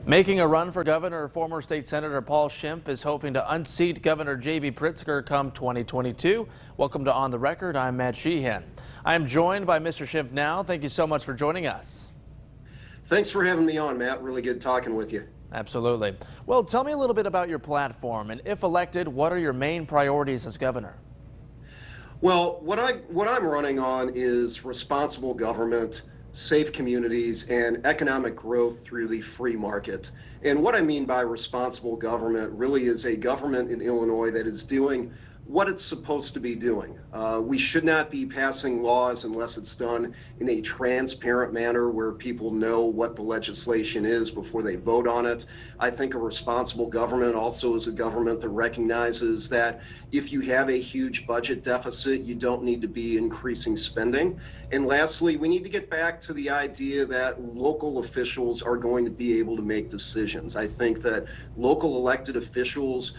Making a run for governor, former state senator Paul Schimpf is hoping to unseat Governor J.B. Pritzker come 2022. Welcome to On the Record. I'm Matt Sheehan. I am joined by Mr. Schimpf now. Thank you so much for joining us. Thanks for having me on, Matt. Really good talking with you. Absolutely. Well, tell me a little bit about your platform, and if elected, what are your main priorities as governor? Well, what I'm running on is responsible government, safe communities, and economic growth through the free market. And what I mean by responsible government really is a government in Illinois that is doing what it's supposed to be doing. We should not be passing laws unless it's done in a transparent manner where people know what the legislation is before they vote on it. I think a responsible government also is a government that recognizes that if you have a huge budget deficit, you don't need to be increasing spending. And lastly, we need to get back to the idea that local officials are going to be able to make decisions. I think that local elected officials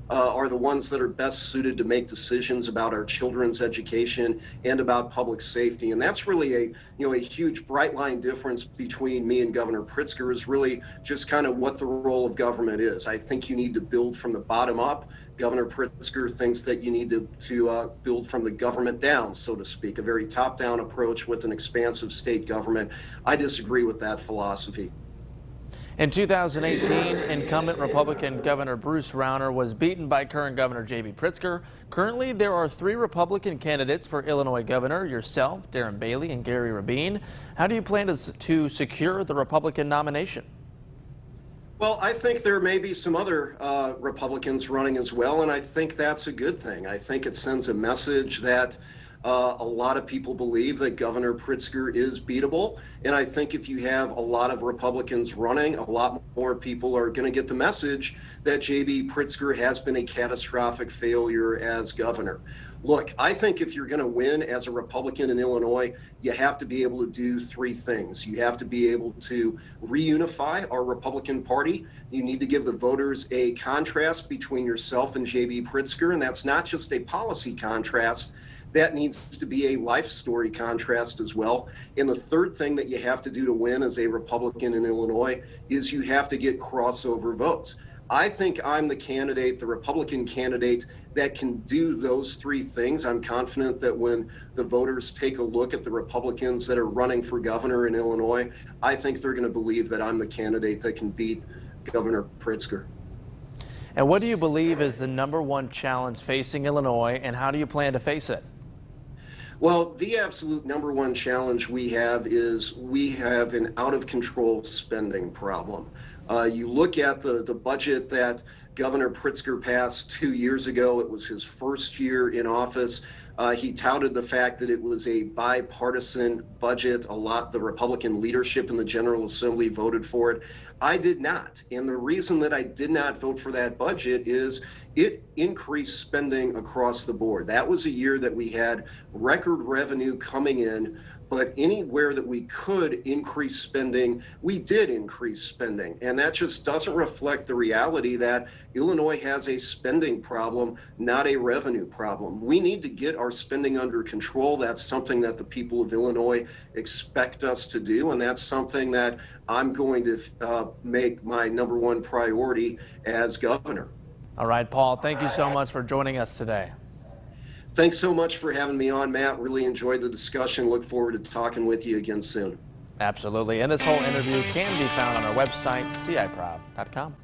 are the ones that are best suited to make decisions about our children's education and about public safety. And that's really a huge bright line difference between me and Governor Pritzker is really just kind of what the role of government is. I think you need to build from the bottom up. Governor Pritzker thinks that you need to build from the government down, so to speak, a very top-down approach with an expansive state government. I disagree with that philosophy. In 2018, incumbent Republican Governor Bruce Rauner was beaten by current Governor J.B. Pritzker. Currently, there are 3 Republican candidates for Illinois governor: yourself, Darren Bailey, and Gary Rabin. How do you plan to secure the Republican nomination? Well, I think there may be some other Republicans running as well, and I think that's a good thing. I think it sends a message that a lot of people believe that Governor Pritzker is beatable, and I think if you have a lot of Republicans running, a lot more people are going to get the message that J.B. Pritzker has been a catastrophic failure as governor. Look, I think if you're going to win as a Republican in Illinois, you have to be able to do 3 things. You have to be able to reunify our Republican Party. You need to give the voters a contrast between yourself and J.B. Pritzker, and that's not just a policy contrast. That needs to be a life story contrast as well. And the third thing that you have to do to win as a Republican in Illinois is you have to get crossover votes. I think I'm the candidate, the Republican candidate, that can do those 3 things. I'm confident that when the voters take a look at the Republicans that are running for governor in Illinois, I think they're going to believe that I'm the candidate that can beat Governor Pritzker. And what do you believe is the #1 challenge facing Illinois, and how do you plan to face it? Well, the absolute #1 challenge we have is we have an out-of-control spending problem. You look at the budget that Governor Pritzker passed 2 years ago. It was his first year in office. He touted the fact that it was a bipartisan budget. The Republican leadership in the General Assembly voted for it. I did not. And the reason that I did not vote for that budget is it increased spending across the board. That was a year that we had record revenue coming in, but anywhere that we could increase spending, we did increase spending. And that just doesn't reflect the reality that Illinois has a spending problem, not a revenue problem. We need to get our spending under control. That's something that the people of Illinois expect us to do, and that's something that I'm going to make my #1 priority as governor. All right, Paul, thank you so much for joining us today. Thanks so much for having me on, Matt. Really enjoyed the discussion. Look forward to talking with you again soon. Absolutely. And this whole interview can be found on our website, ciproud.com.